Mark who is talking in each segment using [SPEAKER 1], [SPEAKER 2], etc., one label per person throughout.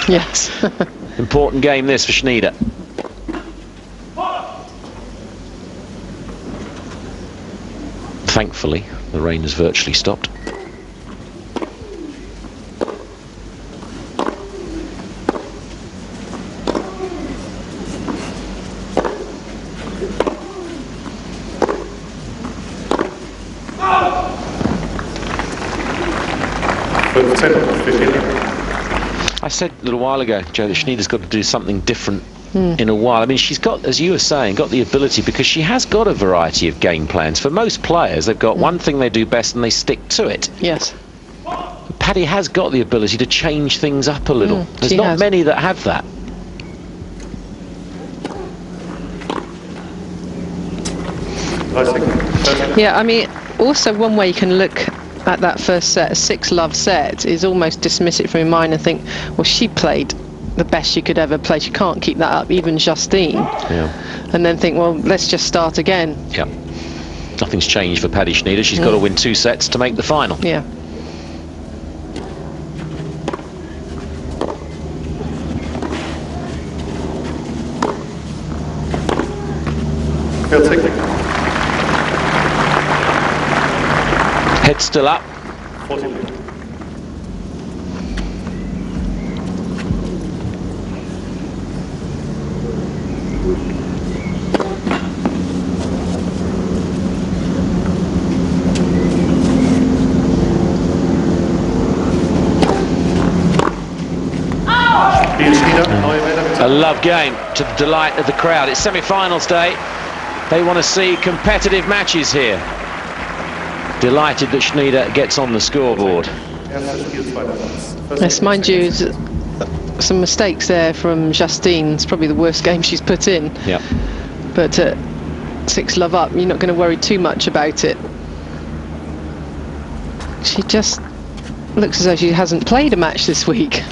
[SPEAKER 1] Yes.
[SPEAKER 2] Important game this for Schnyder. Thankfully, the rain has virtually stopped. I said a little while ago, Joe, that Schnyder's got to do something different in a while. I mean, she's got, as you were saying, got the ability, because she has got a variety of game plans. For most players, they've got one thing they do best and they stick to it.
[SPEAKER 1] Yes.
[SPEAKER 2] Paddy has got the ability to change things up a little. There's not many that have that.
[SPEAKER 1] Yeah, I mean, also one way you can look at that first set, a 6-love set, is almost dismiss it from your mind and think, well, she played the best she could ever play. She can't keep that up, even Justine. Yeah. And then think, well, let's just start again. Yeah.
[SPEAKER 2] Nothing's changed for Paddy Schnyder. She's got to win 2 sets to make the final.
[SPEAKER 1] Yeah.
[SPEAKER 2] Head still up.
[SPEAKER 3] 40.
[SPEAKER 2] A love game, to the delight of the crowd. It's semi-finals day. They want to see competitive matches here. Delighted that Schnyder gets on the scoreboard.
[SPEAKER 1] Yes, mind you, some mistakes there from Justine. It's probably the worst game she's put in.
[SPEAKER 2] Yeah.
[SPEAKER 1] But 6-love up, you're not going to worry too much about it. She just looks as though she hasn't played a match this week.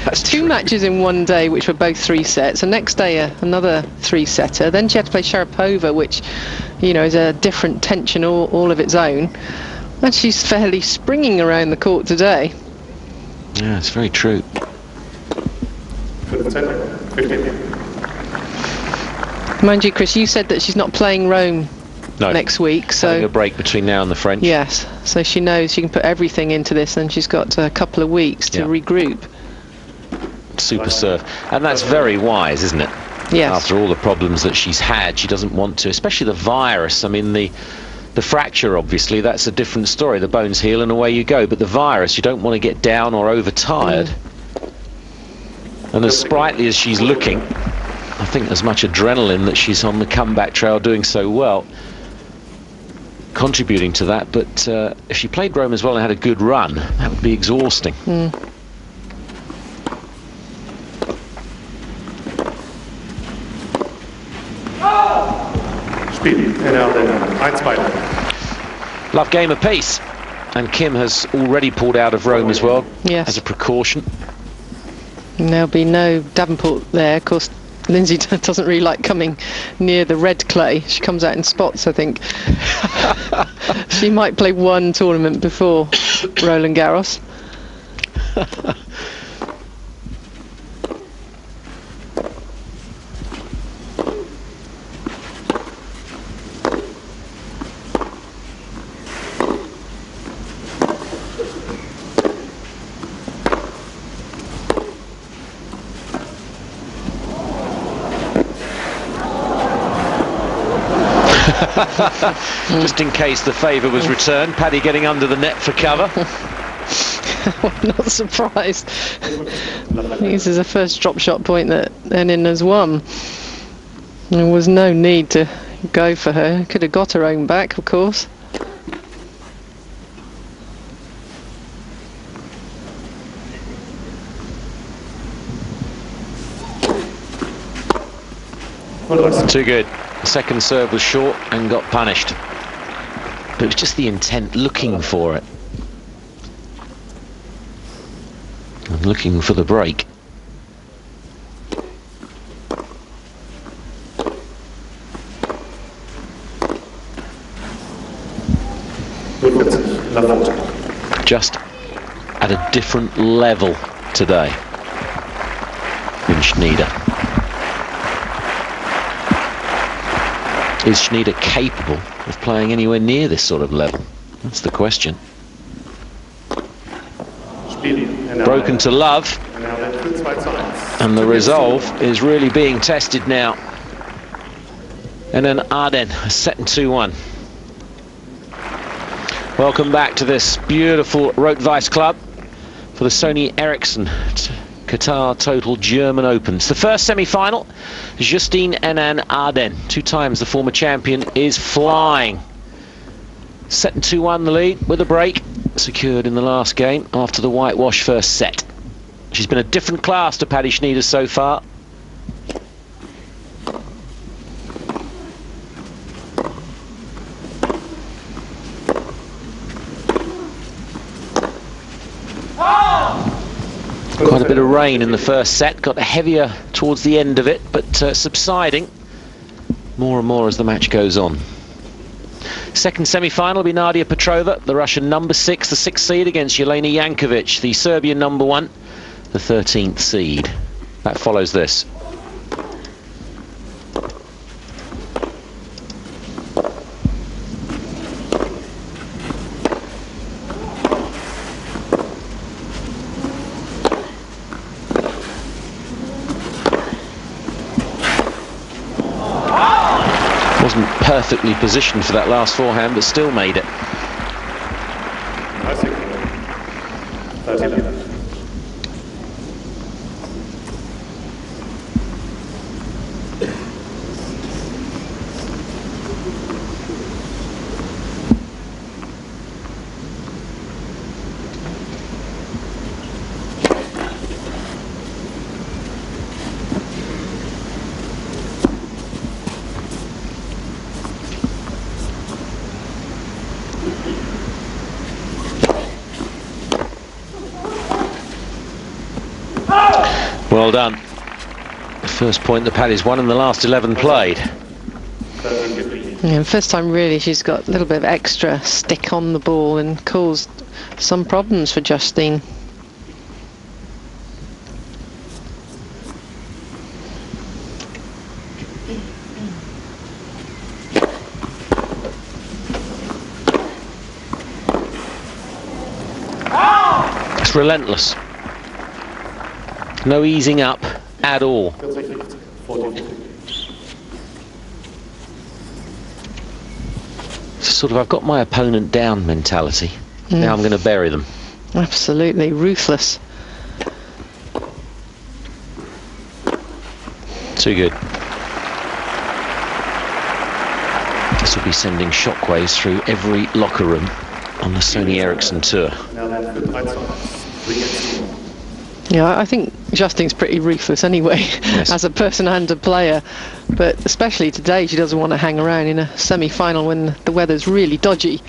[SPEAKER 2] That's
[SPEAKER 1] 2 matches in one day, which were both 3 sets. The next day, another 3-setter. Then she had to play Sharapova, which, you know, is a different tension all of its own. And she's fairly springing around the court today.
[SPEAKER 2] Yeah, it's very true.
[SPEAKER 1] Mind you, Chris, you said that she's not playing Rome next week, so
[SPEAKER 2] having a break between now and the French.
[SPEAKER 1] Yes, so she knows she can put everything into this, and she's got a couple of weeks to regroup.
[SPEAKER 2] Super serve, and that's very wise, isn't it?
[SPEAKER 1] Yes.
[SPEAKER 2] After all the problems that she's had, she doesn't want to, especially the virus. I mean, the fracture, obviously, that's a different story. The bones heal and away you go, but the virus, you don't want to get down or overtired. And as sprightly as she's looking, I think there's much adrenaline that she's on the comeback trail, doing so well, contributing to that. But if she played Rome as well and had a good run, that would be exhausting. Love game apiece, and Kim has already pulled out of Rome as well, as a precaution.
[SPEAKER 1] And there'll be no Davenport there. Of course, Lindsay doesn't really like coming near the red clay. She comes out in spots, I think. She might play one tournament before Roland Garros.
[SPEAKER 2] Just in case the favour was returned, Paddy getting under the net for cover.
[SPEAKER 1] I'm not surprised. I think this is the first drop shot point that Henin has won. There was no need to go for her. Could have got her own back, of course.
[SPEAKER 2] Too good. The second serve was short and got punished. But it was just the intent, looking for it. And looking for the break. Just at a different level today. in Schnyder. Is Schnyder capable of playing anywhere near this sort of level? That's the question. Broken to love, and the resolve is really being tested now. And then Arden, set in 2-1. Welcome back to this beautiful Rot-Weiss Club for the Sony Ericsson Qatar Total German Open. It's the first semi-final. Justine Henin Arden, 2 times the former champion, is flying. Set in 2-1 the lead with a break secured in the last game after the whitewash first set. She's been a different class to Paddy Schnyder so far. Quite a bit of rain in the first set, got heavier towards the end of it, but subsiding more and more as the match goes on. Second semi-final will be Nadia Petrova, the Russian number 6, the 6th seed, against Jelena Jankovic, the Serbian number 1, the 13th seed. That follows this. Wasn't perfectly positioned for that last forehand, but still made it. Well done. The first point that Paddy's won in the last 11 played.
[SPEAKER 1] Yeah, first time really she's got a little bit of extra stick on the ball and caused some problems for Justine.
[SPEAKER 2] It's relentless. No easing up at all. Sort of, I've got my opponent down mentality. Now I'm going to bury them.
[SPEAKER 1] Absolutely ruthless.
[SPEAKER 2] Too good. This will be sending shockwaves through every locker room on the Sony Ericsson tour.
[SPEAKER 1] Yeah, I think Justine's pretty ruthless anyway,
[SPEAKER 2] yes,
[SPEAKER 1] as a person and a player. But especially today, she doesn't want to hang around in a semi-final when the weather's really dodgy.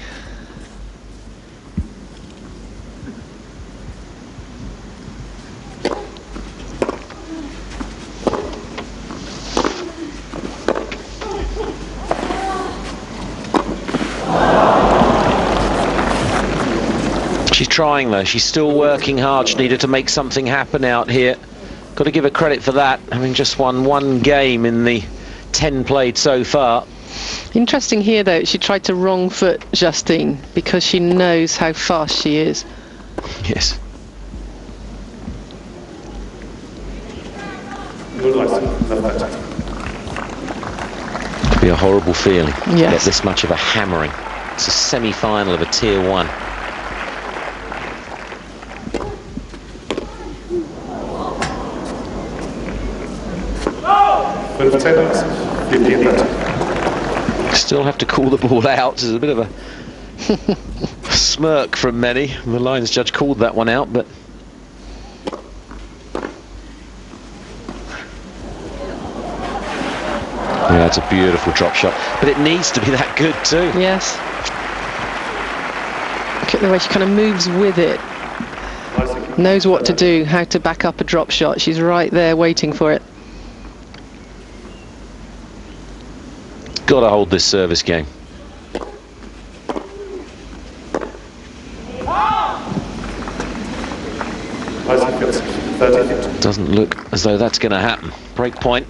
[SPEAKER 2] She's trying though, she's still working hard. She needed to make something happen out here. Got to give her credit for that, having just won 1 game in the 10 played so far.
[SPEAKER 1] Interesting here though, she tried to wrong foot Justine because she knows how fast she is.
[SPEAKER 2] Yes. It'd be a horrible feeling to get this much of a hammering. It's a semi-final of a Tier 1. Still have to call the ball out. There's a bit of a smirk from many. The lines judge called that one out, but yeah, that's a beautiful drop shot. But it needs to be that good too.
[SPEAKER 1] Yes. Look at the way she kind of moves with it. Knows what to do, how to back up a drop shot. She's right there waiting for it.
[SPEAKER 2] Got to hold this service game. Doesn't look as though that's going to happen. Break point.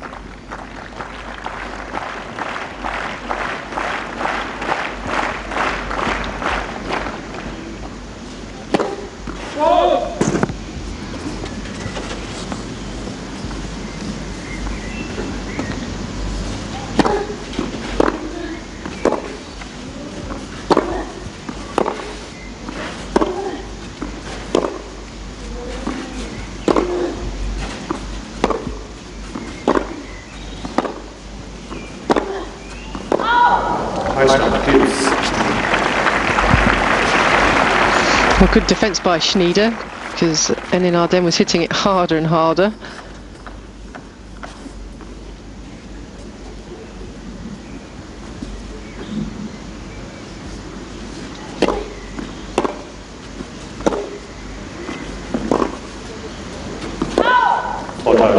[SPEAKER 1] Well, good defence by Schnyder, because Henin was hitting it harder and harder.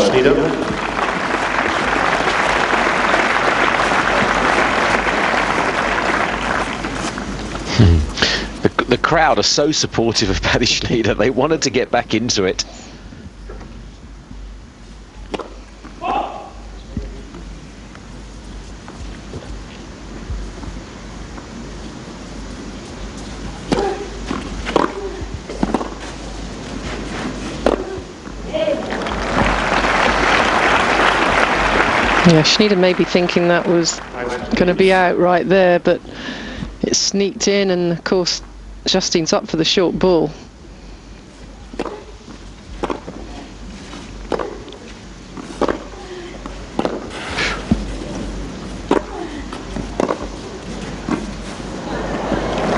[SPEAKER 3] Schnyder.
[SPEAKER 2] The crowd are so supportive of Paddy Schnyder. They wanted to get back into it.
[SPEAKER 1] Yeah, Schnyder may be thinking that was going to be out right there, but it sneaked in, and of course Justine's up for the short ball.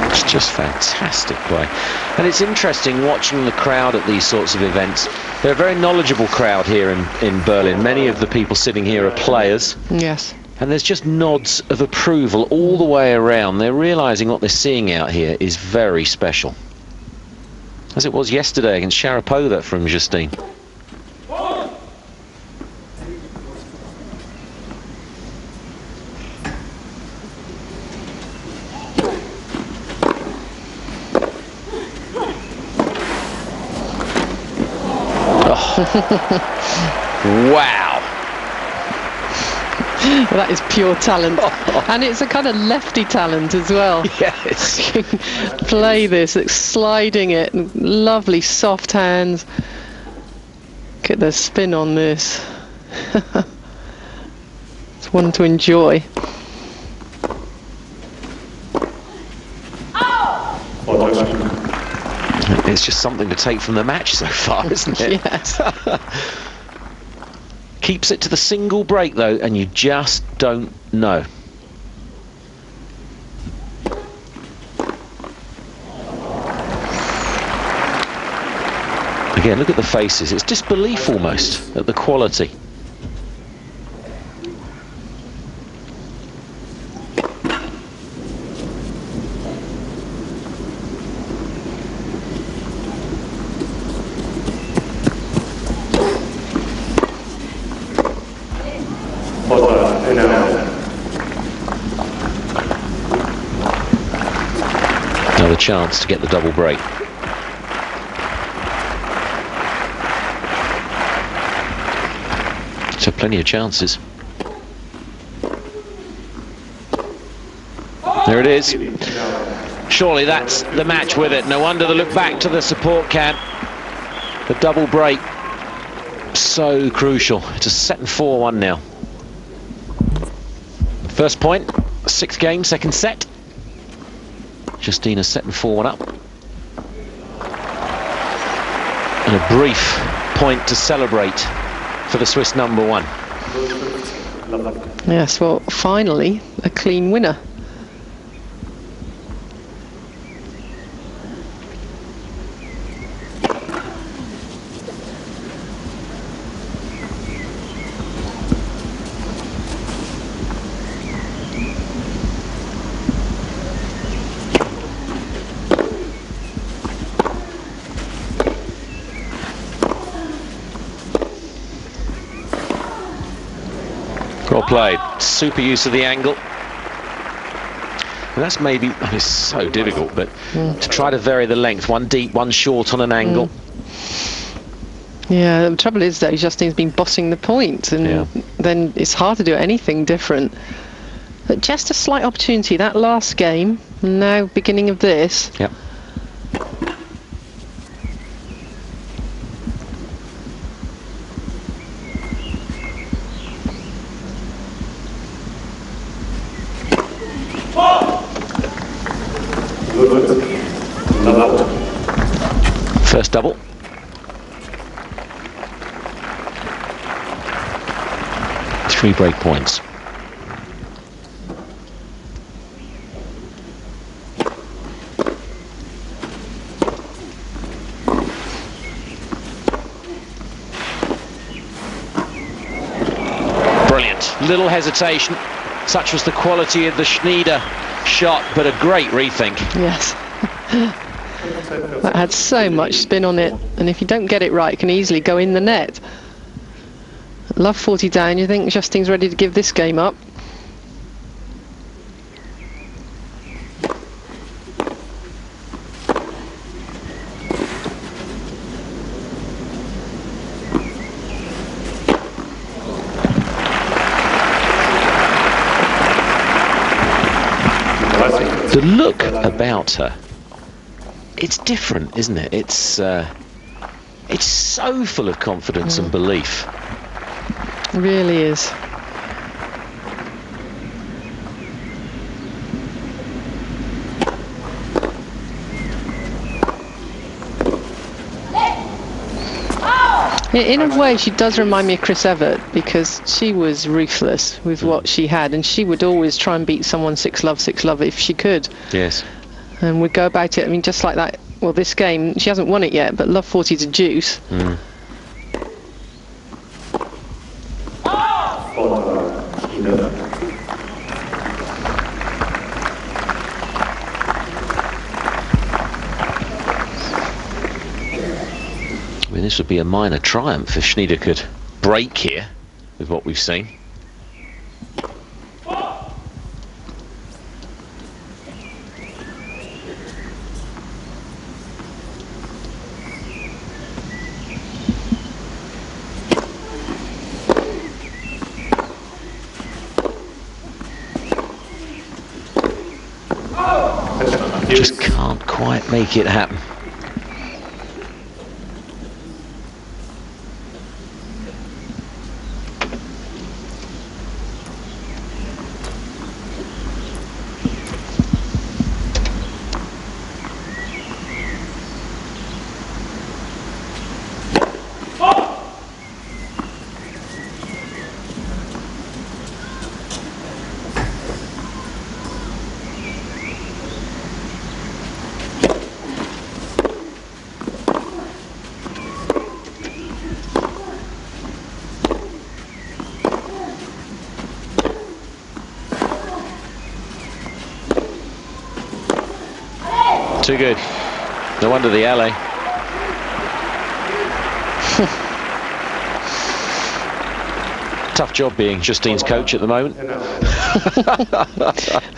[SPEAKER 2] It's just fantastic play. And it's interesting watching the crowd at these sorts of events. They're a very knowledgeable crowd here in Berlin. Many of the people sitting here are players.
[SPEAKER 1] Yes.
[SPEAKER 2] And there's just nods of approval all the way around. They're realising what they're seeing out here is very special. As it was yesterday against Sharapova from Justine. Oh. Wow.
[SPEAKER 1] Well, that is pure talent. And it's a kind of lefty talent as well.
[SPEAKER 2] Yes.
[SPEAKER 1] Play this, it's sliding it, and lovely soft hands. Look at the spin on this. It's one to enjoy.
[SPEAKER 2] It's just something to take from the match so far, isn't it?
[SPEAKER 1] Yes.
[SPEAKER 2] Keeps it to the single break though, and you just don't know. Again, look at the faces. It's disbelief almost at the quality. Another chance to get the double break. So plenty of chances. There it is. Surely that's the match with it. No wonder they look back to the support camp. The double break, so crucial. It's a set and 4-1 now. First point, sixth game, second set. Justine set and 4-1 up. And a brief point to celebrate for the Swiss #1.
[SPEAKER 1] Yes, well, finally, a clean winner.
[SPEAKER 2] Well played. Super use of the angle. And that's maybe, it's so difficult, but to try to vary the length, one deep, one short on an angle.
[SPEAKER 1] Yeah, the trouble is though, Justine's been bossing the point, and then it's hard to do anything different. But just a slight opportunity, that last game, and now beginning of this.
[SPEAKER 2] Yep. First double. Three break points. Brilliant. Little hesitation. Such was the quality of the Schnyder shot, but a great rethink.
[SPEAKER 1] Yes. That had so much spin on it, and if you don't get it right, it can easily go in the net. Love 40 down, you think Justine's ready to give this game up?
[SPEAKER 2] The look about her, it's different, isn't it? It's so full of confidence and belief.
[SPEAKER 1] It really is. In a way, she does remind me of Chris Evert, because she was ruthless with what she had, and she would always try and beat someone 6-love if she could.
[SPEAKER 2] Yes.
[SPEAKER 1] And would go about it, I mean, just like that. Well, this game, she hasn't won it yet, but Love 40's a deuce.
[SPEAKER 2] I mean, this would be a minor triumph if Schnyder could break here with what we've seen. Just can't quite make it happen. Too good. No wonder the alley. Tough job being Justine's coach at the moment.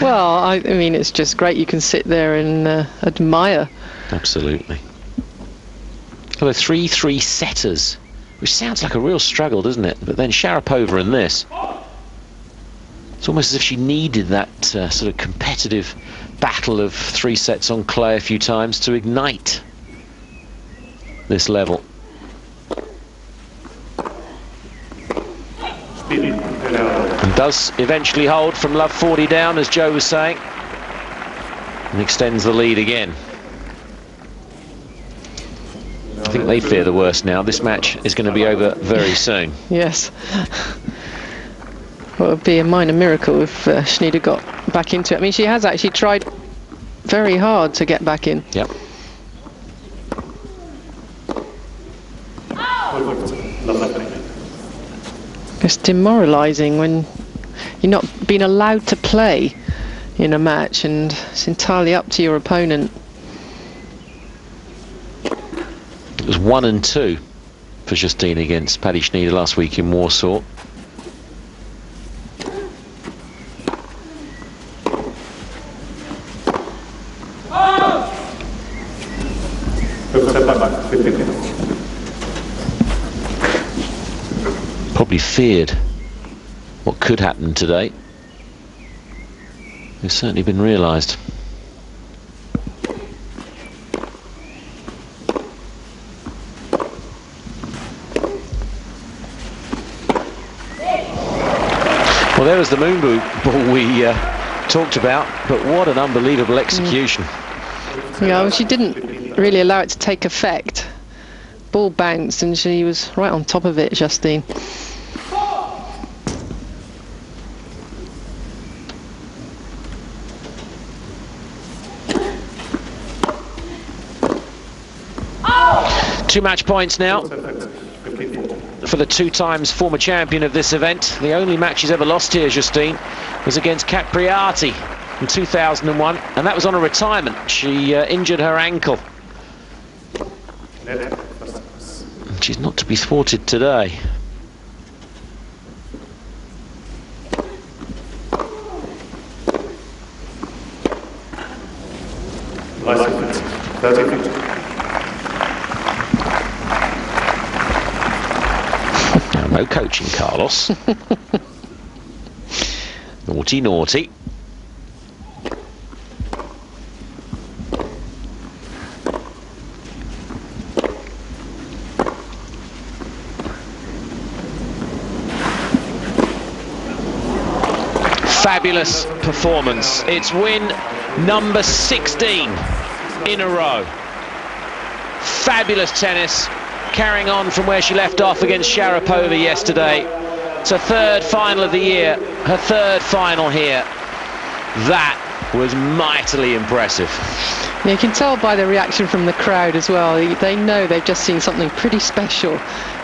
[SPEAKER 1] Well, I mean, it's just great. You can sit there and admire.
[SPEAKER 2] Absolutely. Well, 3-3 setters, which sounds like a real struggle, doesn't it? But then Sharapova in this. It's almost as if she needed that sort of competitive battle of 3 sets on clay a few times to ignite this level. And does eventually hold from Love 40 down, as Joe was saying, and extends the lead again. I think they fear the worst now. This match is going to be over very soon.
[SPEAKER 1] Yes. Well, it would be a minor miracle if Schnyder got back into it. I mean, she has actually tried very hard to get back in.
[SPEAKER 2] Yep.
[SPEAKER 1] It's demoralising when you're not being allowed to play in a match, and it's entirely up to your opponent.
[SPEAKER 2] It was 1-2 for Justine against Paddy Schnyder last week in Warsaw. probably feared what could happen today. It's certainly been realised. Well, there was the moon ball we talked about, but what an unbelievable execution.
[SPEAKER 1] Yeah, well, she didn't really allow it to take effect. Ball bounced and she was right on top of it, Justine.
[SPEAKER 2] Two match points now for the two-times former champion of this event. The only match she's ever lost here, Justine, was against Capriati in 2001, and that was on a retirement. She injured her ankle. She's not to be thwarted today. No coaching, Carlos. Naughty, naughty. Fabulous performance. It's win number 16 in a row. Fabulous tennis. Carrying on from where she left off against Sharapova yesterday. It's her third final of the year, her third final here. That was mightily impressive.
[SPEAKER 1] Yeah, you can tell by the reaction from the crowd as well. They know they've just seen something pretty special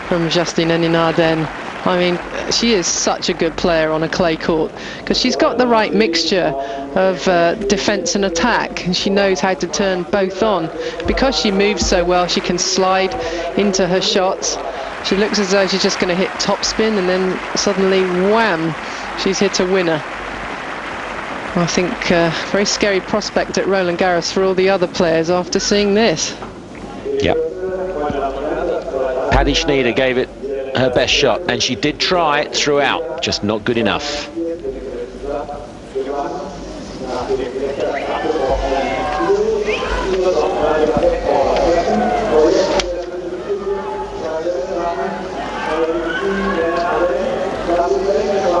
[SPEAKER 1] from Justine Henin. I mean, she is such a good player on a clay court because she's got the right mixture of defence and attack, and she knows how to turn both on. Because she moves so well, she can slide into her shots. She looks as though she's just going to hit topspin, and then suddenly, wham, she's hit a winner. I think very scary prospect at Roland Garros for all the other players after seeing this.
[SPEAKER 2] Yep. Paddy Schnyder gave it her best shot, and she did try it throughout, just not good enough.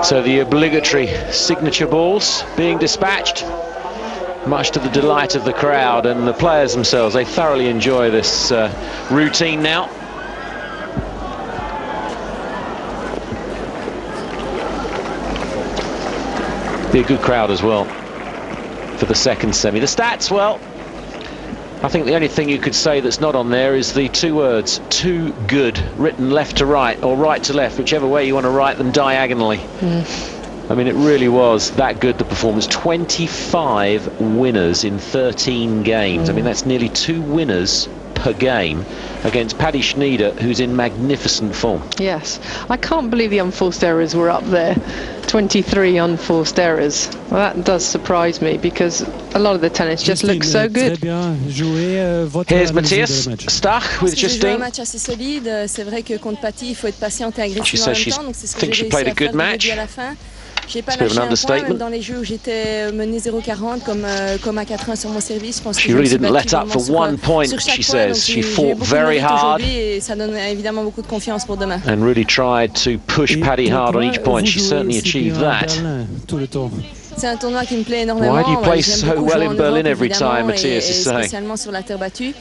[SPEAKER 2] So the obligatory signature balls being dispatched, much to the delight of the crowd and the players themselves. They thoroughly enjoy this routine now. Be a good crowd as well for the second semi. The stats, well, I think the only thing you could say that's not on there is the two words, too good, written left to right or right to left, whichever way you want to write them diagonally. I mean, it really was that good, the performance. 25 winners in 13 games. I mean, that's nearly 2 winners per game against Paddy Schnyder, who's in magnificent form.
[SPEAKER 1] Yes, I can't believe the unforced errors were up there. 23 unforced errors. Well, that does surprise me because a lot of the tennis just looks so good.
[SPEAKER 2] Here's Matthias Stach with Justine. She says she thinks she played a good match.
[SPEAKER 3] J'ai pas lâché un point, même dans les jeux où j'étais menée 0-40 comme à 4-1 sur mon service. Je pense que
[SPEAKER 2] she really didn't let up for one point, she says. She fought very hard
[SPEAKER 3] et ça donne évidemment beaucoup de confiance pour demain.
[SPEAKER 2] And really tried to push Paddy hard on each point. She certainly achieved that.
[SPEAKER 3] C'est un tournoi qui me plaît énormément.
[SPEAKER 2] Why do you play so well in Berlin every time, Matthias is saying?
[SPEAKER 3] Spécialement sur la terre battue.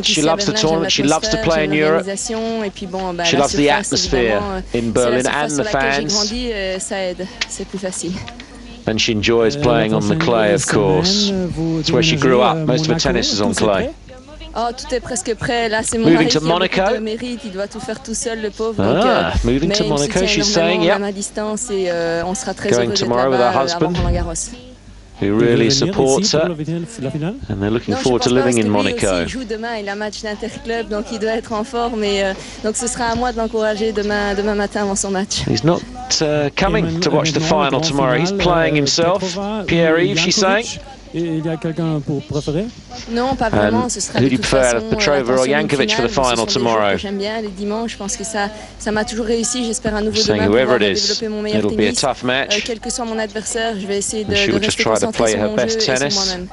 [SPEAKER 2] She loves the tournament, she loves to play in Europe, she loves the atmosphere in Berlin and the fans, and she enjoys playing on the clay, of course. It's where she grew up, most of her tennis is on clay.
[SPEAKER 3] Oh, tout est presque prêt. Là, c'est mon
[SPEAKER 2] moving to Monaco.
[SPEAKER 3] De mérite, il doit tout faire tout seul, le pauvre.
[SPEAKER 2] Moving to Monaco, she's saying, yeah.
[SPEAKER 3] On sera très
[SPEAKER 2] going tomorrow with her husband, who really supports her, and they're looking forward to living in Monaco.
[SPEAKER 3] Il joue demain, il a un match d'interclub, donc il doit être en forme. Donc ce sera à moi de l'encourager demain matin avant son match.
[SPEAKER 2] He's not coming to watch the final tomorrow. He's playing himself. Pierre-Yves, she's saying.
[SPEAKER 4] Et il y a quelqu'un pour préférer?
[SPEAKER 3] Non, pas vraiment. Ce sera
[SPEAKER 2] who
[SPEAKER 3] de
[SPEAKER 2] do you
[SPEAKER 3] toute
[SPEAKER 2] prefer,
[SPEAKER 3] façon
[SPEAKER 2] Petrova or
[SPEAKER 3] l'attention d'une
[SPEAKER 2] Jankovic for the
[SPEAKER 3] finale.
[SPEAKER 2] final
[SPEAKER 3] Ce sont des
[SPEAKER 2] tomorrow?
[SPEAKER 3] jours que j'aime bien, les dimanches. Je pense que ça m'a toujours réussi. J'espère à nouveau
[SPEAKER 2] Saying
[SPEAKER 3] demain
[SPEAKER 2] whoever
[SPEAKER 3] pouvoir
[SPEAKER 2] it is,
[SPEAKER 3] développer mon meilleur
[SPEAKER 2] it'll be a
[SPEAKER 3] tennis.
[SPEAKER 2] tough match.
[SPEAKER 3] Quel que soit mon adversaire, je vais essayer
[SPEAKER 2] And she
[SPEAKER 3] de
[SPEAKER 2] will just
[SPEAKER 3] rester
[SPEAKER 2] try to
[SPEAKER 3] concentrée
[SPEAKER 2] play
[SPEAKER 3] sur
[SPEAKER 2] her
[SPEAKER 3] mon
[SPEAKER 2] best
[SPEAKER 3] jeu et sur
[SPEAKER 2] tennis.
[SPEAKER 3] moi-même.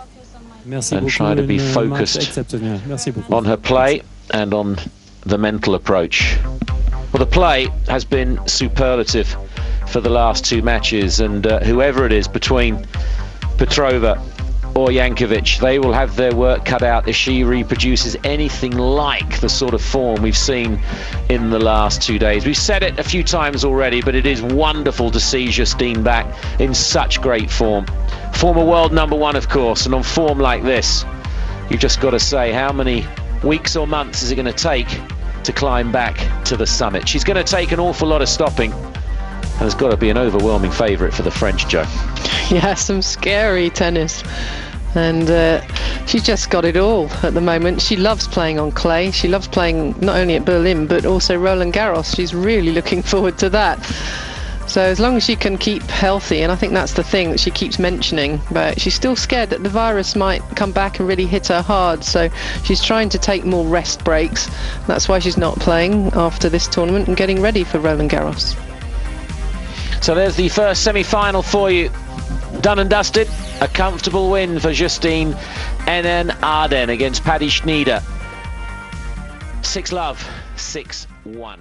[SPEAKER 4] Merci
[SPEAKER 2] And
[SPEAKER 4] beaucoup.
[SPEAKER 2] try to be
[SPEAKER 4] Une
[SPEAKER 2] focused
[SPEAKER 4] match exceptionnel. Merci beaucoup.
[SPEAKER 2] on her play and on the mental approach. Well, the play has been superlative for the last two matches, and whoever it is between Petrova or Jankovic, they will have their work cut out if she reproduces anything like the sort of form we've seen in the last 2 days. We've said it a few times already, but it is wonderful to see Justine back in such great form. Former world #1, of course, and on form like this, you've just got to say, how many weeks or months is it going to take to climb back to the summit? She's going to take an awful lot of stopping, and there's got to be an overwhelming favourite for the French, Joe.
[SPEAKER 1] Yeah, some scary tennis. And she's just got it all at the moment. She loves playing on clay. She loves playing not only at Berlin, but also Roland Garros. She's really looking forward to that. So as long as she can keep healthy, and I think that's the thing that she keeps mentioning, but she's still scared that the virus might come back and really hit her hard. So she's trying to take more rest breaks. That's why she's not playing after this tournament and getting ready for Roland Garros.
[SPEAKER 2] So there's the first semi-final for you. Done and dusted. A comfortable win for Justine Henin against Paddy Schnyder. 6-love, 6-1.